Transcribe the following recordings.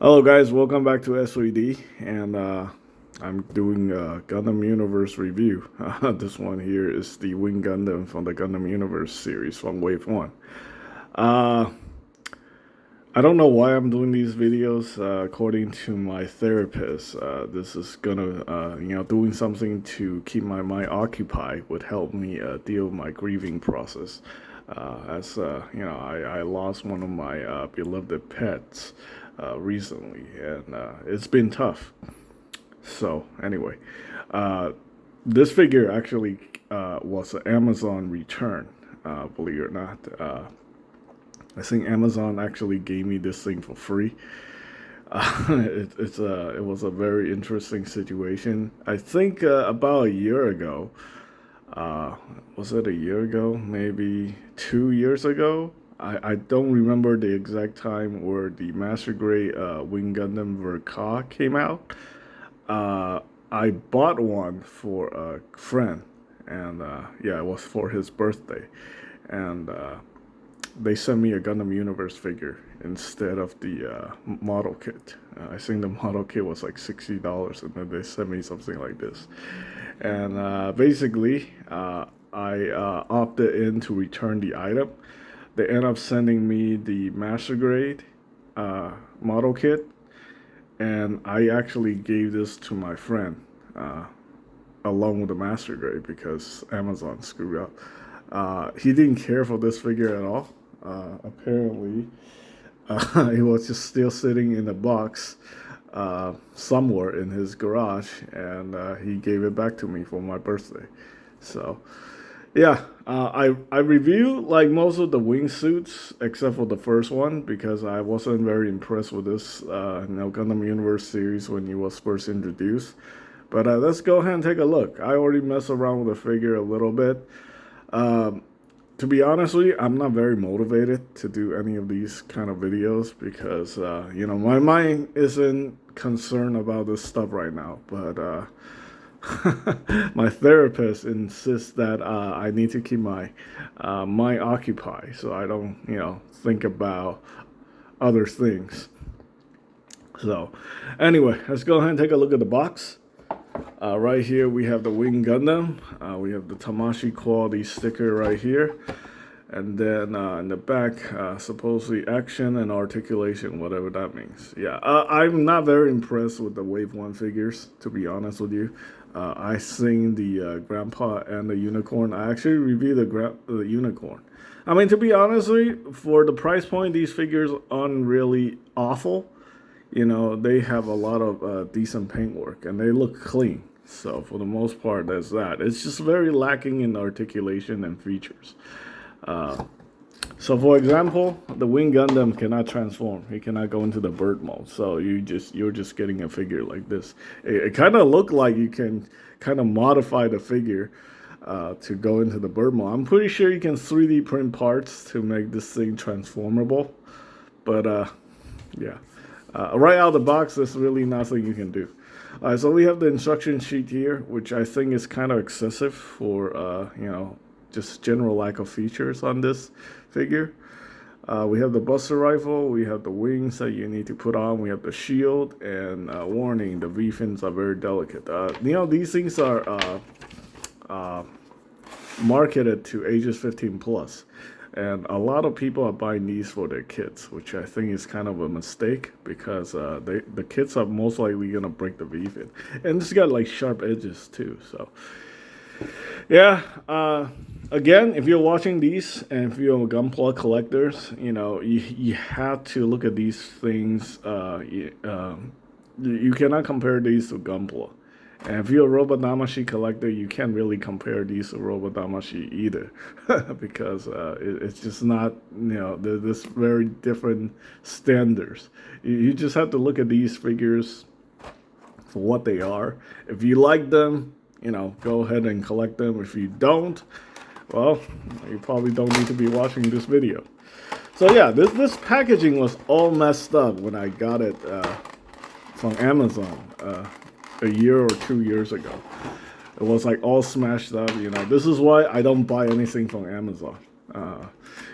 Hello guys, welcome back to SVD, and I'm doing a Gundam Universe review. This one here is the Wing Gundam from the Gundam Universe series from Wave 1. Uh, I don't know why I'm doing these videos. According to my therapist, this is gonna, doing something to keep my mind occupied would help me deal with my grieving process. I lost one of my beloved pets recently, and it's been tough. So anyway, uh, this figure actually was an Amazon return. Believe it or not, I think Amazon actually gave me this thing for free. It was a very interesting situation. I think about a year ago. Was it a year ago? Maybe 2 years ago? I don't remember the exact time where the Master Grade Wing Gundam Verka came out. I bought one for a friend, and yeah, it was for his birthday. And they sent me a Gundam Universe figure instead of the model kit. I think the model kit was like $60, and then they sent me something like this. And basically, I opted in to return the item. They end up sending me the Master Grade model kit, and I actually gave this to my friend along with the Master Grade because Amazon screwed up. He didn't care for this figure at all. Apparently, it was just still sitting in a box somewhere in his garage, and he gave it back to me for my birthday. So, yeah, I reviewed like most of the wingsuits except for the first one because I wasn't very impressed with this Gundam Universe series when it was first introduced. But let's go ahead and take a look. I already messed around with the figure a little bit. Um, to be honest with you, I'm not very motivated to do any of these kind of videos because my mind isn't concerned about this stuff right now. But my therapist insists that I need to keep my mind occupied so I don't think about other things. So anyway, let's go ahead and take a look at the box. Right here we have the Wing Gundam. We have the Tamashii quality sticker right here. And then in the back, supposedly action and articulation, whatever that means. Yeah, I'm not very impressed with the Wave 1 figures, to be honest with you. I seen the Grandpa and the Unicorn. I actually reviewed the Unicorn. I mean, to be honest with you, for the price point, these figures aren't really awful. They have a lot of decent paintwork, and they look clean. So for the most part, that's that. It's just very lacking in articulation and features. So for example, the Wing Gundam cannot transform. He cannot go into the bird mode. So you're just getting a figure like this. It kind of looked like you can kind of modify the figure to go into the bird mode. I'm pretty sure you can 3D print parts to make this thing transformable. But yeah, right out of the box, there's really nothing you can do. So we have the instruction sheet here, which I think is kind of excessive for just general lack of features on this figure. We have the Buster Rifle, we have the wings that you need to put on, we have the shield, and warning, the V-fins are very delicate. These things are marketed to ages 15 plus, and a lot of people are buying these for their kids, which I think is kind of a mistake because the kids are most likely going to break the V-fin. And it's got like sharp edges too, so yeah. Again, if you're watching these and if you're Gunpla collectors, you have to look at these things. You cannot compare these to Gunpla. And if you're a Robot Tamashii collector, you can't really compare these to Robot Tamashii either, because it's just not, there's very different standards. You just have to look at these figures for what they are. If you like them, go ahead and collect them. If you don't, well, you probably don't need to be watching this video. So yeah, this packaging was all messed up when I got it from Amazon a year or 2 years ago. It was like all smashed up. This is why I don't buy anything from Amazon.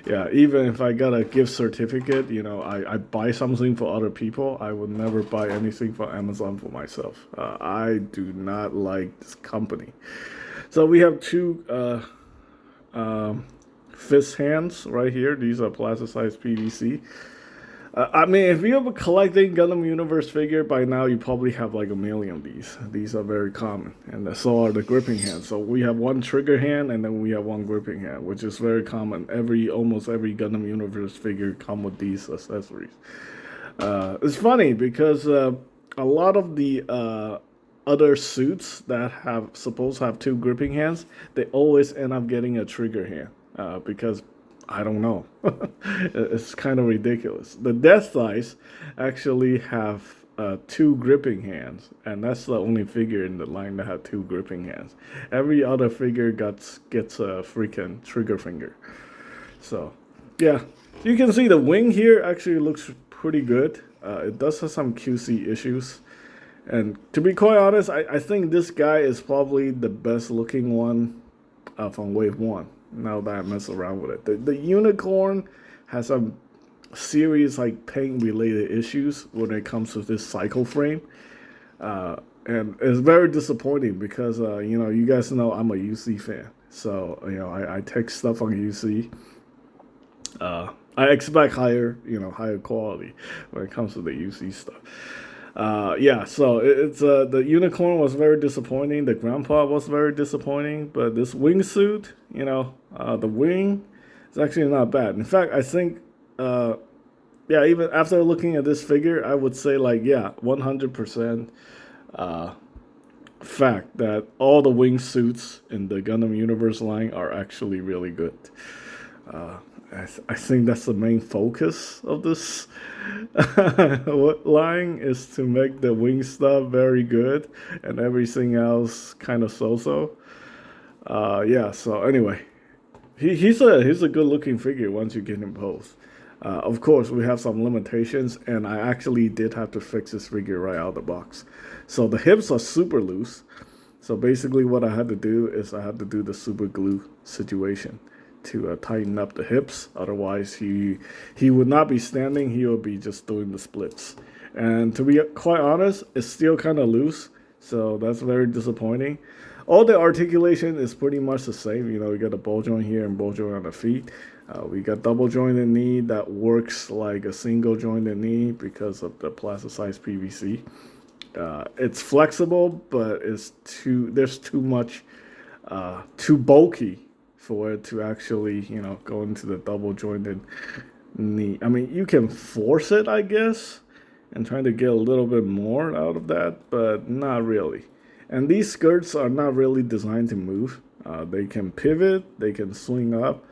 Yeah, even if I got a gift certificate, you know, I buy something for other people. I would never buy anything for Amazon for myself. I do not like this company. So we have two fist hands right here. These are plasticized PVC. I mean, if you're collecting Gundam Universe figure by now, you probably have like a million of these. These are very common, and so are the gripping hands. So we have one trigger hand, and then we have one gripping hand, which is very common. Almost every Gundam Universe figure come with these accessories. It's funny because a lot of the other suits that have supposed to have two gripping hands, they always end up getting a trigger hand because I don't know. It's kind of ridiculous. The Death Size actually have two gripping hands, and that's the only figure in the line that have two gripping hands. Every other figure gets a freaking trigger finger. So, yeah, you can see the wing here actually looks pretty good. It does have some QC issues. And to be quite honest, I think this guy is probably the best looking one from Wave 1. Now that I mess around with it, the unicorn has some serious like paint related issues when it comes to this cycle frame, and it's very disappointing because you know, you guys know I'm a UC fan, so you know I take stuff on UC. I expect higher quality when it comes to the UC stuff. Yeah, so it's the unicorn was very disappointing. The grandpa was very disappointing, but this wingsuit, you know, the wing is actually not bad. In fact, I think, yeah, even after looking at this figure, I would say like, yeah, 100% fact that all the wingsuits in the Gundam Universe line are actually really good. I think that's the main focus of this line is to make the wing stuff very good and everything else kind of so-so. Yeah, so anyway, he's a good looking figure once you get him posed. Of course, we have some limitations, and I actually did have to fix this figure right out of the box. So the hips are super loose. So basically what I had to do is I had to do the super glue situation to tighten up the hips. Otherwise, he would not be standing. He would be just doing the splits. And to be quite honest, it's still kind of loose. So that's very disappointing. All the articulation is pretty much the same. You know, we got a ball joint here and ball joint on the feet. We got double jointed knee that works like a single jointed knee because of the plasticized PVC. It's flexible, but there's too much, too bulky for it to actually, you know, go into the double jointed knee. I mean, you can force it, I guess, and trying to get a little bit more out of that, but not really. And these skirts are not really designed to move. They can pivot, they can swing up,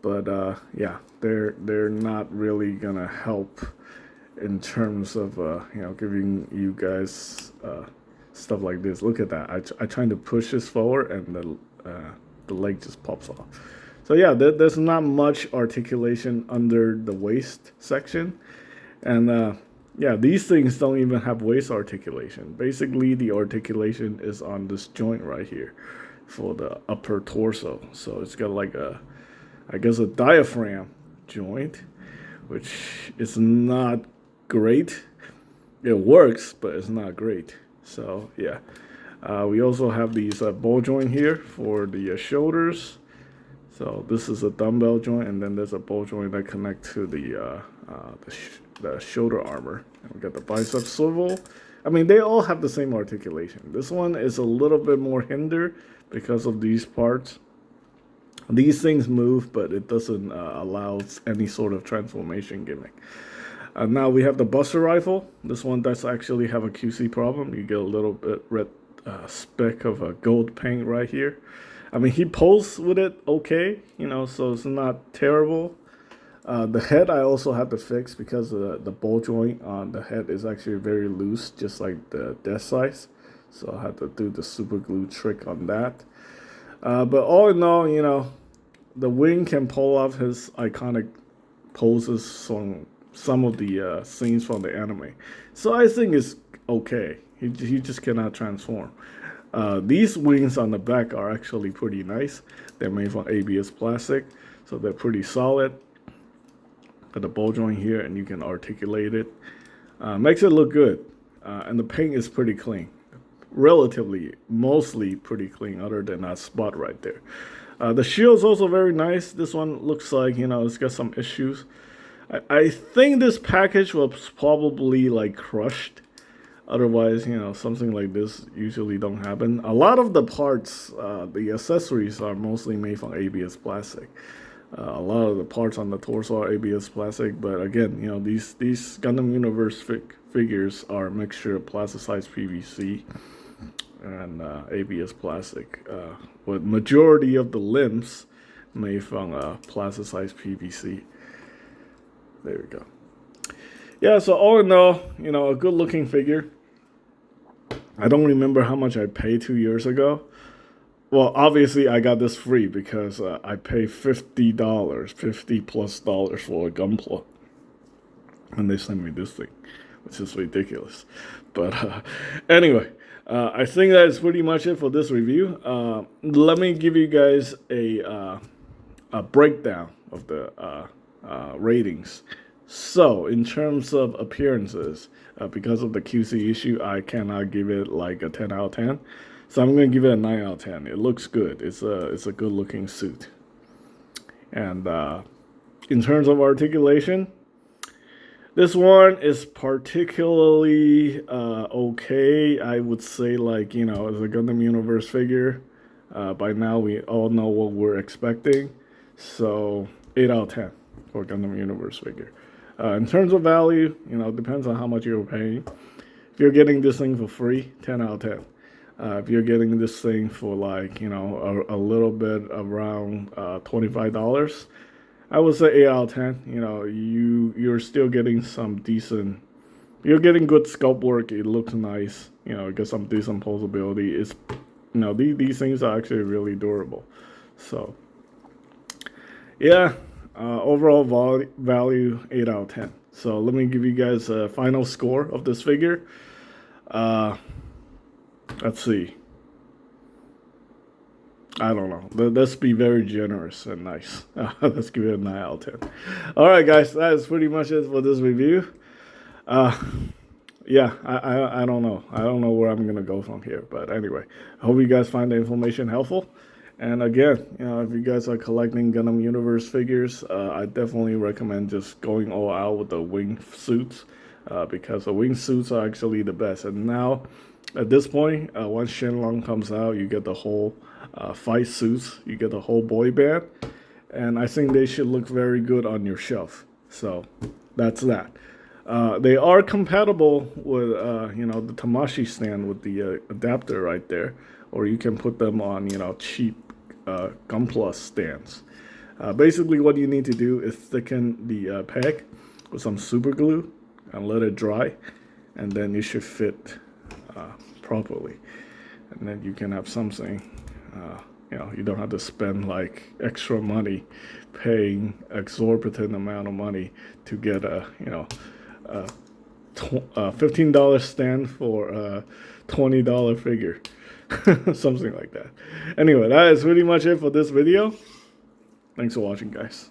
but yeah, they're not really gonna help in terms of you know, giving you guys stuff like this. Look at that. I trying to push this forward, and the leg just pops off. So yeah, there's not much articulation under the waist section, and yeah, these things don't even have waist articulation. Basically, the articulation is on this joint right here for the upper torso. So it's got like I guess a diaphragm joint, which is not great. It works, but it's not great. So yeah, we also have these ball joint here for the shoulders. So this is a dumbbell joint, and then there's a ball joint that connect to the shoulder armor. And we got the bicep swivel. I mean, they all have the same articulation. This one is a little bit more hindered because of these parts. These things move, but it doesn't allow any sort of transformation gimmick. Now we have the Buster Rifle. This one does actually have a QC problem. You get a little bit red speck of a gold paint right here. I mean, he pulls with it okay, you know, so it's not terrible. The head I also have to fix because the ball joint on the head is actually very loose, just like the Death Size. So I had to do the super glue trick on that. But all in all, you know, the wing can pull off his iconic poses from some of the scenes from the anime. So I think it's okay. He just cannot transform. These wings on the back are actually pretty nice. They're made from ABS plastic. so they're pretty solid. Got the ball joint here, and you can articulate it. Makes it look good, and the paint is pretty clean. Relatively, mostly pretty clean, other than that spot right there. The shield's also very nice. This one looks like, you know, it's got some issues. I think this package was probably like crushed. Otherwise, you know, something like this usually don't happen. A lot of the parts, the accessories are mostly made from ABS plastic. A lot of the parts on the torso are ABS plastic, but again, you know, these Gundam Universe figures are a mixture of plasticized PVC and ABS plastic, with majority of the limbs made from plasticized PVC. There we go. Yeah, so all in all, you know, a good looking figure. I don't remember how much I paid 2 years ago. Well, obviously I got this free because I paid $50, $50+ for a Gunpla, and they sent me this thing, which is ridiculous. But anyway, I think that is pretty much it for this review. Let me give you guys a breakdown of the ratings. So, in terms of appearances, because of the QC issue, I cannot give it like a 10 out of 10. So I'm going to give it a 9 out of 10. It looks good. It's a good looking suit. And in terms of articulation, this one is particularly okay. I would say, like, you know, as a Gundam Universe figure, by now we all know what we're expecting. So 8 out of 10 for Gundam Universe figure. In terms of value, you know, it depends on how much you're paying. If you're getting this thing for free, 10 out of 10. If you're getting this thing for, like, you know, a little bit around $25, I would say 8 out of 10. You know, you're still getting some decent. You're getting good sculpt work. It looks nice. You know, it gets some decent posability. It's, you know, these things are actually really durable. So, yeah. Overall value 8 out of 10. So let me give you guys a final score of this figure. Let's see. I don't know. Let's be very generous and nice. Let's give it a 9 out of 10. All right, guys, that is pretty much it for this review. Yeah, I don't know. I don't know where I'm gonna go from here. But anyway, I hope you guys find the information helpful. And again, you know, if you guys are collecting Gundam Universe figures, I definitely recommend just going all out with the wing suits, because the wing suits are actually the best. And now, at this point, once Shenlong comes out, you get the whole fight suits, you get the whole boy band, and I think they should look very good on your shelf. So that's that. They are compatible with, you know, the Tamashii stand with the adapter right there, or you can put them on, you know, cheap Gunpla stands. Basically, what you need to do is thicken the peg with some super glue and let it dry, and then it should fit properly. And then you can have something, you know, you don't have to spend like extra money paying exorbitant amount of money to get a, you know, $15 stand for a $20 figure. Something like that. Anyway, that is pretty much it for this video. Thanks for watching, guys.